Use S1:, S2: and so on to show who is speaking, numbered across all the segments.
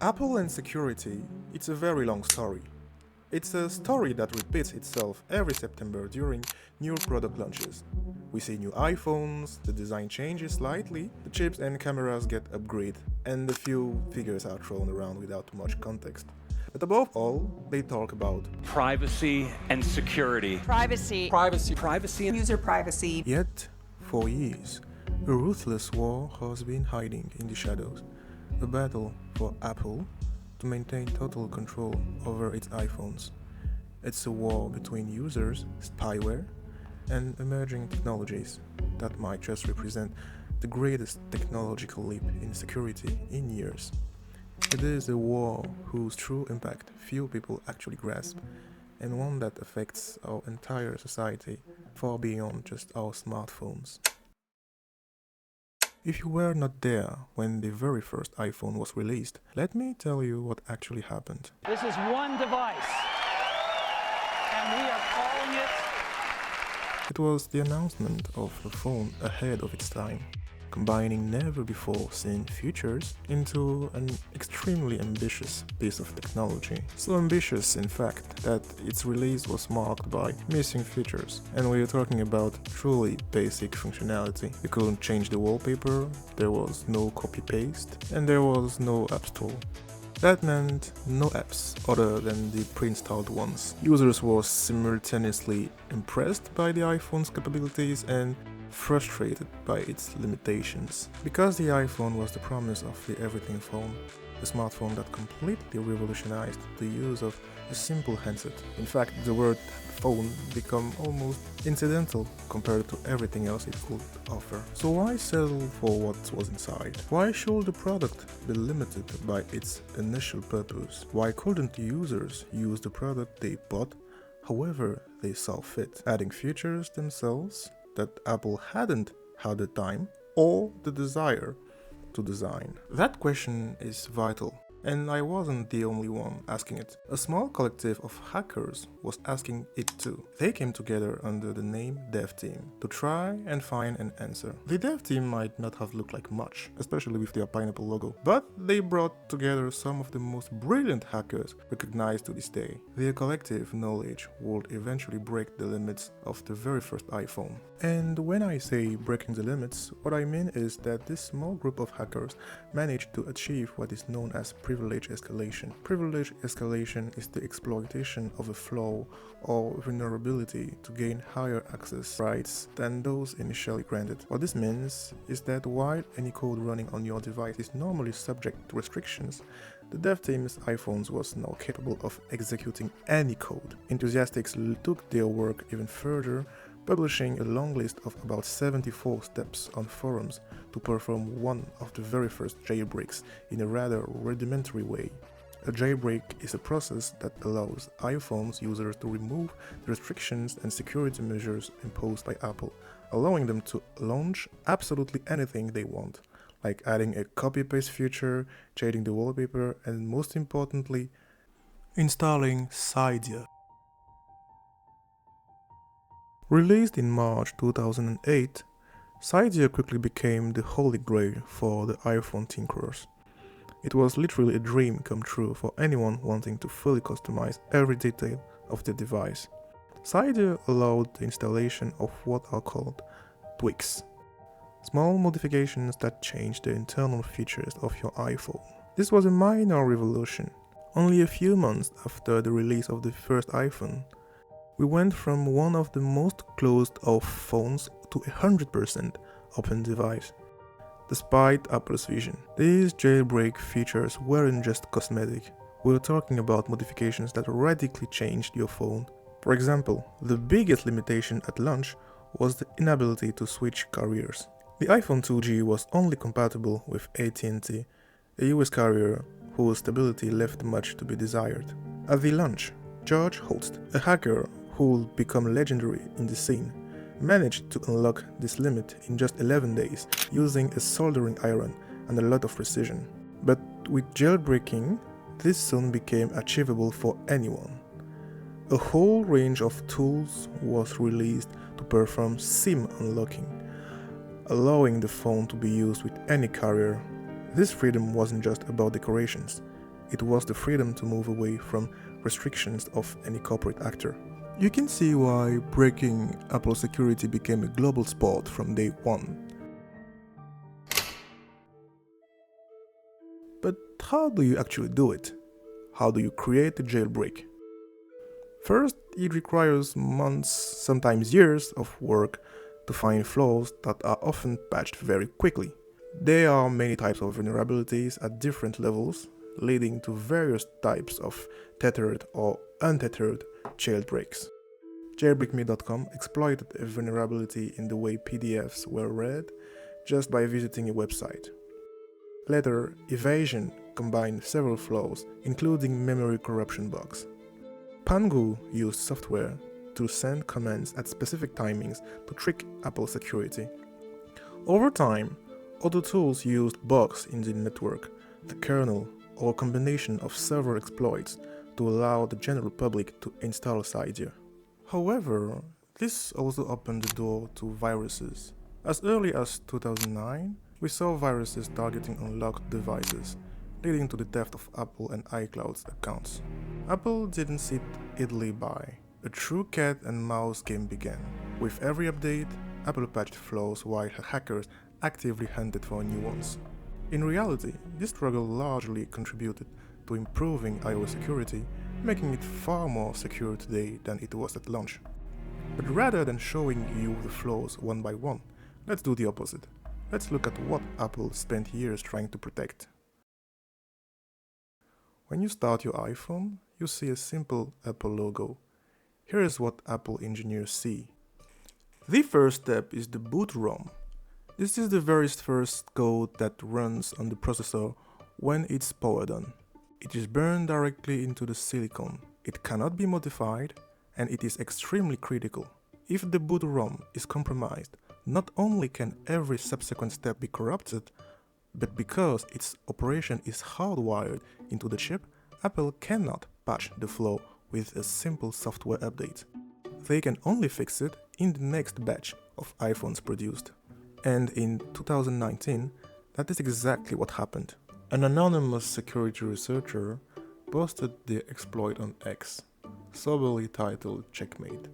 S1: Apple and security, it's a very long story. It's a story that repeats itself every September during new product launches. We see new iPhones, the design changes slightly, the chips and cameras get upgraded, and a few figures are thrown around without much context. But above all, they talk about
S2: privacy and security.
S3: Privacy,
S4: user privacy.
S1: Yet, for years, a ruthless war has been hiding in the shadows. A battle for Apple to maintain total control over its iPhones. It's a war between users, spyware, and emerging technologies that might just represent the greatest technological leap in security in years. It is a war whose true impact few people actually grasp, and one that affects our entire society far beyond just our smartphones. If you were not there when the very first iPhone was released, let me tell you what actually happened.
S5: This is one device, and we are calling it.
S1: It was the announcement of a phone ahead of its time, combining never-before-seen features into an extremely ambitious piece of technology. So ambitious, in fact, that its release was marked by missing features. And we are talking about truly basic functionality. You couldn't change the wallpaper, there was no copy-paste, and there was no app store. That meant no apps other than the pre-installed ones. Users were simultaneously impressed by the iPhone's capabilities and frustrated by its limitations. Because the iPhone was the promise of the everything phone, a smartphone that completely revolutionized the use of a simple handset. In fact, the word phone became almost incidental compared to everything else it could offer. So why settle for what was inside? Why should the product be limited by its initial purpose? Why couldn't users use the product they bought however they saw fit, adding features themselves that Apple hadn't had the time or the desire to design? That question is vital, and I wasn't the only one asking it. A small collective of hackers was asking it too. They came together under the name Dev Team to try and find an answer. The Dev Team might not have looked like much, especially with their pineapple logo, but they brought together some of the most brilliant hackers recognized to this day. Their collective knowledge would eventually break the limits of the very first iPhone. And when I say breaking the limits, what I mean is that this small group of hackers managed to achieve what is known as privilege escalation. Privilege escalation is the exploitation of a flaw or vulnerability to gain higher access rights than those initially granted. What this means is that while any code running on your device is normally subject to restrictions, the dev team's iPhones was now capable of executing any code. Enthusiasts took their work even further, publishing a long list of about 74 steps on forums to perform one of the very first jailbreaks in a rather rudimentary way. A jailbreak is a process that allows iPhone's users to remove the restrictions and security measures imposed by Apple, allowing them to launch absolutely anything they want, like adding a copy-paste feature, changing the wallpaper, and most importantly, installing Cydia. Released in March 2008, Cydia quickly became the holy grail for the iPhone tinkerers. It was literally a dream come true for anyone wanting to fully customize every detail of the device. Cydia allowed the installation of what are called tweaks, small modifications that change the internal features of your iPhone. This was a minor revolution. Only a few months after the release of the first iPhone, we went from one of the most closed-off phones to 100% open device. Despite Apple's vision, these jailbreak features weren't just cosmetic. We're talking about modifications that radically changed your phone. For example, the biggest limitation at launch was the inability to switch carriers. The iPhone 2G was only compatible with AT&T, a US carrier whose stability left much to be desired. At the launch, George Holst, a hacker who would become legendary in the scene, managed to unlock this limit in just 11 days using a soldering iron and a lot of precision. But with jailbreaking, this soon became achievable for anyone. A whole range of tools was released to perform SIM unlocking, allowing the phone to be used with any carrier. This freedom wasn't just about decorations, It was the freedom to move away from restrictions of any corporate actor. You can see why breaking Apple security became a global sport from day one. But how do you actually do it? How do you create a jailbreak? First, it requires months, sometimes years of work to find flaws that are often patched very quickly. There are many types of vulnerabilities at different levels, leading to various types of tethered or untethered jailbreaks. Jailbreakme.com exploited a vulnerability in the way PDFs were read just by visiting a website. Later, Evasion combined several flaws, including memory corruption bugs. Pangu used software to send commands at specific timings to trick Apple security. Over time, other tools used bugs in the network, the kernel, or a combination of several exploits to allow the general public to install Cydia. However, this also opened the door to viruses. As early as 2009, we saw viruses targeting unlocked devices, leading to the theft of Apple and iCloud's accounts. Apple didn't sit idly by. A true cat and mouse game began. With every update, Apple patched flaws while hackers actively hunted for new ones. In reality, this struggle largely contributed to improving iOS security, making it far more secure today than it was at launch. But rather than showing you the flaws one by one, let's do the opposite. Let's look at what Apple spent years trying to protect. When you start your iPhone, you see a simple Apple logo. Here is what Apple engineers see. The first step is the boot ROM. This is the very first code that runs on the processor when it's powered on. It is burned directly into the silicon. It cannot be modified, and it is extremely critical. If the boot ROM is compromised, not only can every subsequent step be corrupted, but because its operation is hardwired into the chip, Apple cannot patch the flaw with a simple software update. They can only fix it in the next batch of iPhones produced. And in 2019, that is exactly what happened. An anonymous security researcher posted the exploit on X, soberly titled Checkmate.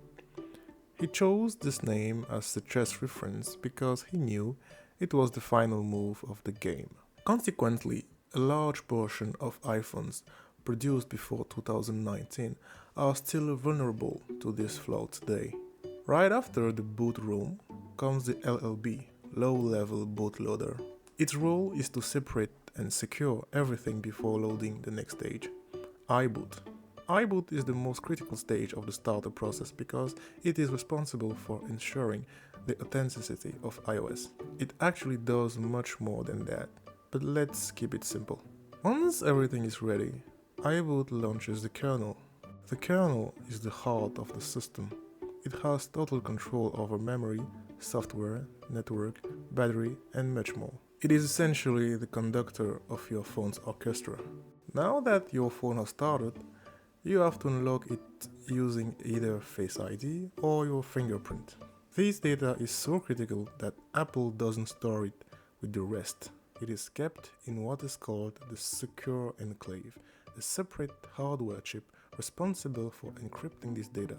S1: He chose this name as a chess reference because he knew it was the final move of the game. Consequently, a large portion of iPhones produced before 2019 are still vulnerable to this flaw today. Right after the boot ROM comes the LLB, low-level bootloader. Its role is to separate and secure everything before loading the next stage, iBoot. iBoot is the most critical stage of the starter process because it is responsible for ensuring the authenticity of iOS. It actually does much more than that, but let's keep it simple. Once everything is ready, iBoot launches the kernel. The kernel is the heart of the system. It has total control over memory, software, network, battery, and much more. It is essentially the conductor of your phone's orchestra. Now that your phone has started, you have to unlock it using either Face ID or your fingerprint. This data is so critical that Apple doesn't store it with the rest. It is kept in what is called the Secure Enclave, a separate hardware chip responsible for encrypting this data.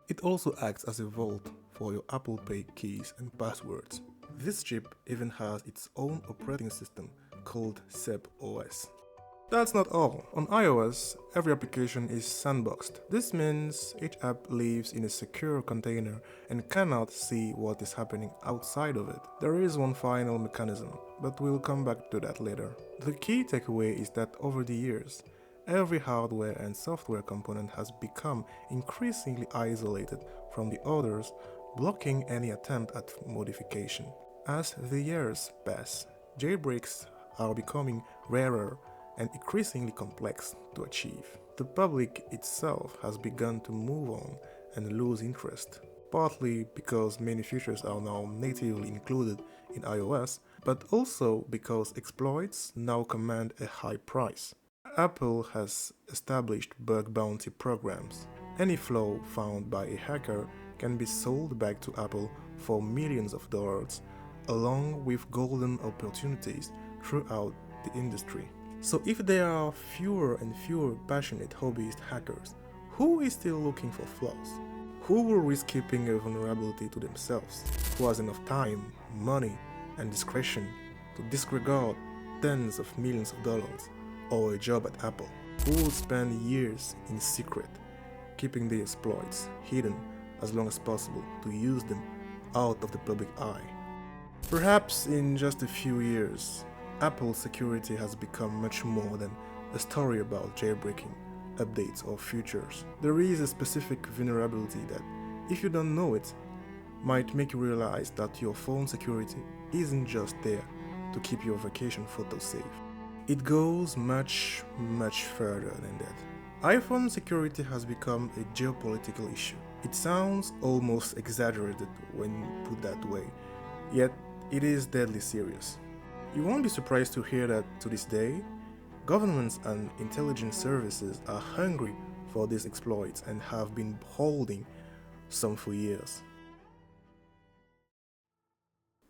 S1: It also acts as a vault for your Apple Pay keys and passwords. This chip even has its own operating system called SEP OS. That's not all. On iOS, every application is sandboxed. This means each app lives in a secure container and cannot see what is happening outside of it. There is one final mechanism, but we'll come back to that later. The key takeaway is that over the years, every hardware and software component has become increasingly isolated from the others, blocking any attempt at modification. As the years pass, jailbreaks are becoming rarer and increasingly complex to achieve. The public itself has begun to move on and lose interest, partly because many features are now natively included in iOS, but also because exploits now command a high price. Apple has established bug bounty programs. Any flaw found by a hacker can be sold back to Apple for millions of dollars, along with golden opportunities throughout the industry. So if there are fewer and fewer passionate hobbyist hackers, who is still looking for flaws? Who will risk keeping a vulnerability to themselves? Who has enough time, money, and discretion to disregard tens of millions of dollars or a job at Apple? Who will spend years in secret, keeping the exploits hidden as long as possible to use them out of the public eye? Perhaps in just a few years, Apple's security has become much more than a story about jailbreaking, updates, or features. There is a specific vulnerability that, if you don't know it, might make you realize that your phone security isn't just there to keep your vacation photos safe. It goes much further than that. iPhone security has become a geopolitical issue. It sounds almost exaggerated when put that way, yet it is deadly serious. You won't be surprised to hear that to this day, governments and intelligence services are hungry for these exploits and have been holding some for years.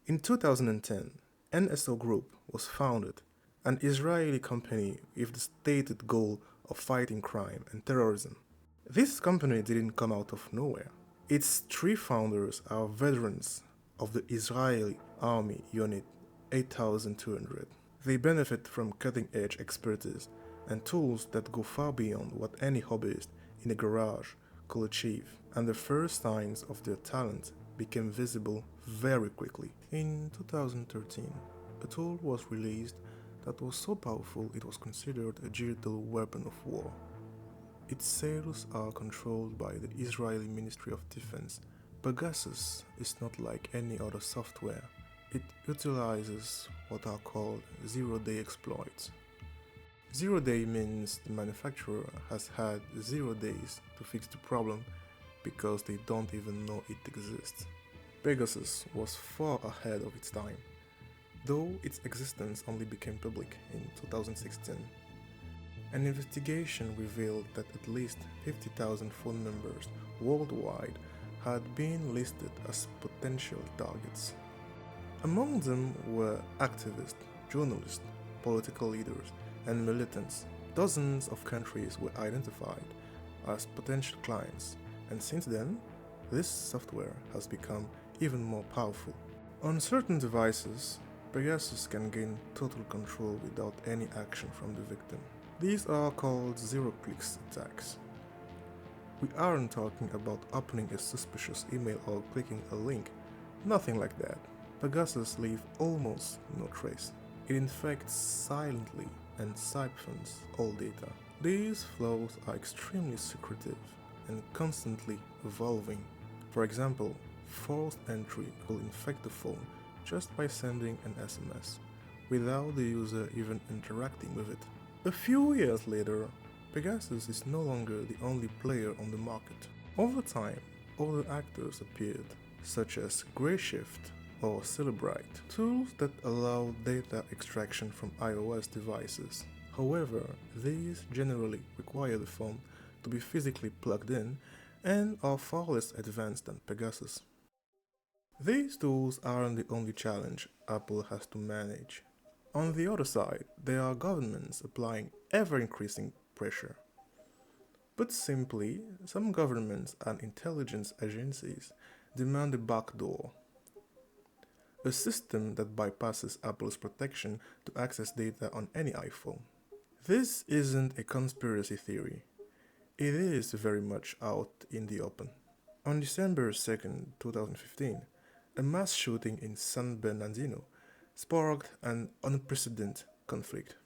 S1: In 2010, NSO Group was founded, an Israeli company with the stated goal of fighting crime and terrorism. This company didn't come out of nowhere. Its three founders are veterans of the Israeli Army Unit 8200. They benefit from cutting-edge expertise and tools that go far beyond what any hobbyist in a garage could achieve, and the first signs of their talent became visible very quickly. In 2013, a tool was released that was so powerful it was considered a digital weapon of war. Its sales are controlled by the Israeli Ministry of Defense. Pegasus is not like any other software. It utilizes what are called zero-day exploits. Zero-day means the manufacturer has had 0 days to fix the problem because they don't even know it exists. Pegasus was far ahead of its time, though its existence only became public in 2016. An investigation revealed that at least 50,000 phone numbers worldwide had been listed as potential targets. Among them were activists, journalists, political leaders, and militants. Dozens of countries were identified as potential clients, and since then, this software has become even more powerful. On certain devices, Pegasus can gain total control without any action from the victim. These are called zero-clicks attacks. We aren't talking about opening a suspicious email or clicking a link, nothing like that. Pegasus leaves almost no trace. It infects silently and siphons all data. These flows are extremely secretive and constantly evolving. For example, forced entry will infect the phone just by sending an SMS, without the user even interacting with it. A few years later, Pegasus is no longer the only player on the market. Over time, other actors appeared, such as Grayshift or Jailbreak, tools that allow data extraction from iOS devices. However, these generally require the phone to be physically plugged in and are far less advanced than Pegasus. These tools aren't the only challenge Apple has to manage. On the other side, there are governments applying ever-increasing pressure. Put simply, some governments and intelligence agencies demand a backdoor, a system that bypasses Apple's protection to access data on any iPhone. This isn't a conspiracy theory. It is very much out in the open. On December 2nd, 2015, a mass shooting in San Bernardino sparked an unprecedented conflict.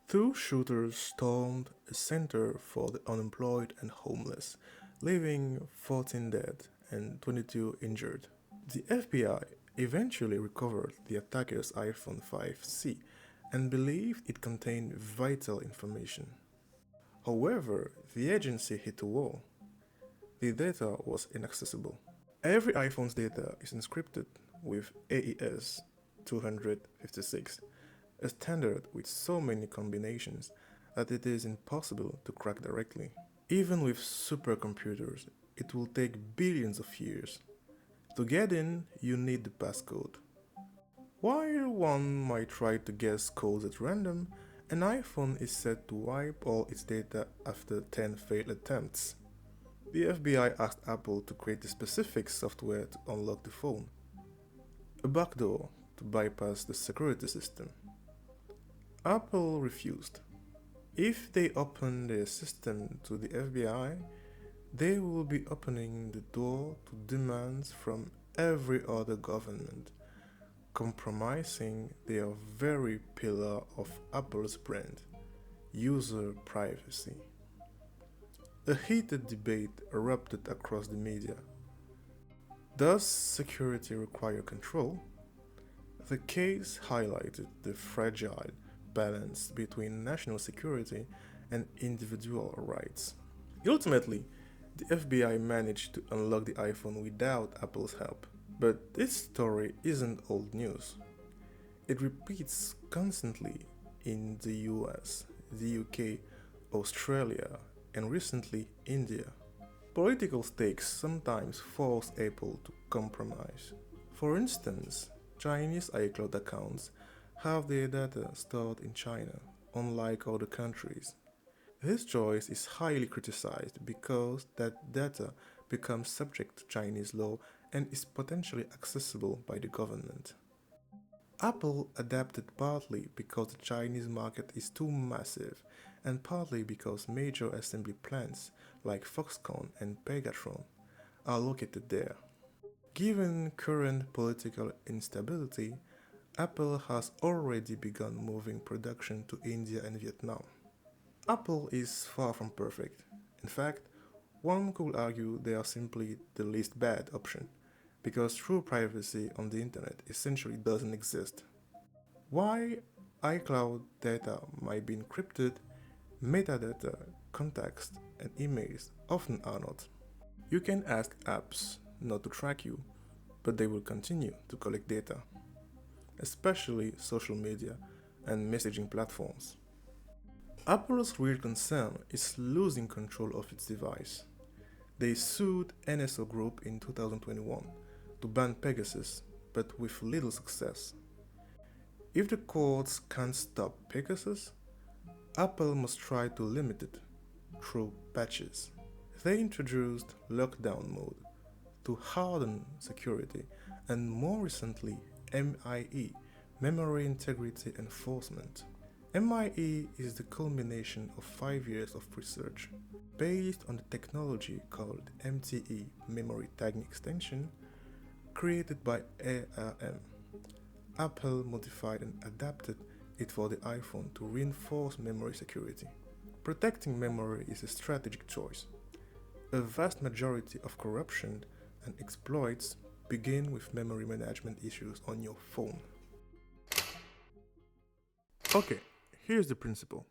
S1: Two shooters stormed a center for the unemployed and homeless, leaving 14 dead and 22 injured. The FBI eventually recovered the attacker's iPhone 5C and believed it contained vital information. However, the agency hit a wall. The data was inaccessible. Every iPhone's data is encrypted with AES 256, a standard with so many combinations that it is impossible to crack directly. Even with supercomputers, it will take billions of years. To get in, you need the passcode. While one might try to guess codes at random An iPhone is said to wipe all its data after 10 failed attempts. The FBI asked Apple to create the specific software to unlock the phone, a backdoor to bypass the security system. Apple refused. If they open their system to the FBI, they will be opening the door to demands from every other government, compromising their very pillar of Apple's brand, user privacy. A heated debate erupted across the media. Does security require control? The case highlighted the fragile balance between national security and individual rights. Ultimately, the FBI managed to unlock the iPhone without Apple's help. But this story isn't old news. It repeats constantly in the US, the UK, Australia, and recently India. Political stakes sometimes force Apple to compromise. For instance, Chinese iCloud accounts have their data stored in China, unlike other countries. This choice is highly criticized because that data becomes subject to Chinese law and is potentially accessible by the government. Apple adapted partly because the Chinese market is too massive and partly because major assembly plants like Foxconn and Pegasus are located there. Given current political instability, Apple has already begun moving production to India and Vietnam. Apple is far from perfect. In fact, one could argue they are simply the least bad option, because true privacy on the internet essentially doesn't exist. Why iCloud data might be encrypted, metadata, contacts, and emails often are not. You can ask apps not to track you, but they will continue to collect data, especially social media and messaging platforms. Apple's real concern is losing control of its device. They sued NSO Group in 2021 to ban Pegasus, but with little success. If the courts can't stop Pegasus, Apple must try to limit it through patches. They introduced lockdown mode to harden security and more recently MIE, Memory Integrity Enforcement. MIE is the culmination of 5 years of research based on the technology called MTE, Memory Tagging Extension, created by ARM. Apple modified and adapted it for the iPhone to reinforce memory security. Protecting memory is a strategic choice. A vast majority of corruption and exploits begin with memory management issues on your phone. Okay, here's the principle.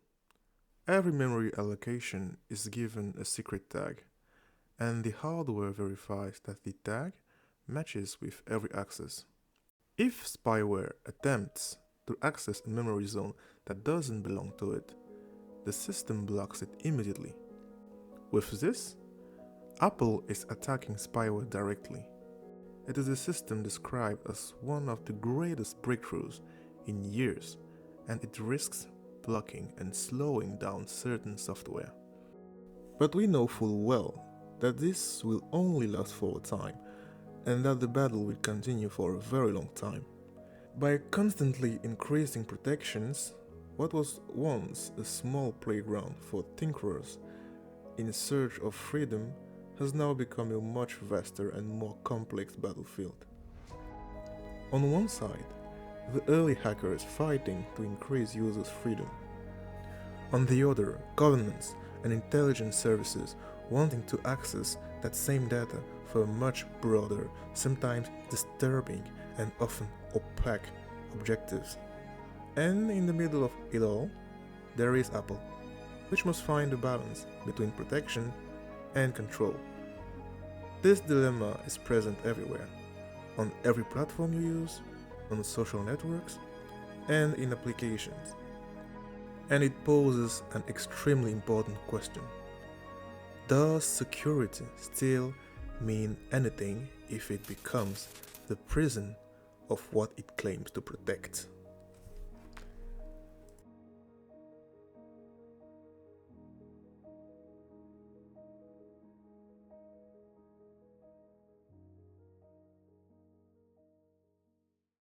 S1: Every memory allocation is given a secret tag, and the hardware verifies that the tag matches with every access. If spyware attempts to access a memory zone that doesn't belong to it, the system blocks it immediately. With this, Apple is attacking spyware directly. It is a system described as one of the greatest breakthroughs in years, and it risks blocking and slowing down certain software. But we know full well that this will only last for a time, and that the battle will continue for a very long time. By constantly increasing protections, what was once a small playground for tinkerers in search of freedom has now become a much vaster and more complex battlefield. On one side, the early hackers fighting to increase users' freedom. On the other, governments and intelligence services wanting to access that same data for much broader, sometimes disturbing and often opaque objectives. And in the middle of it all, there is Apple, which must find a balance between protection and control. This dilemma is present everywhere, on every platform you use, on social networks, and in applications. And it poses an extremely important question. Does security still mean anything if it becomes the prison of what it claims to protect?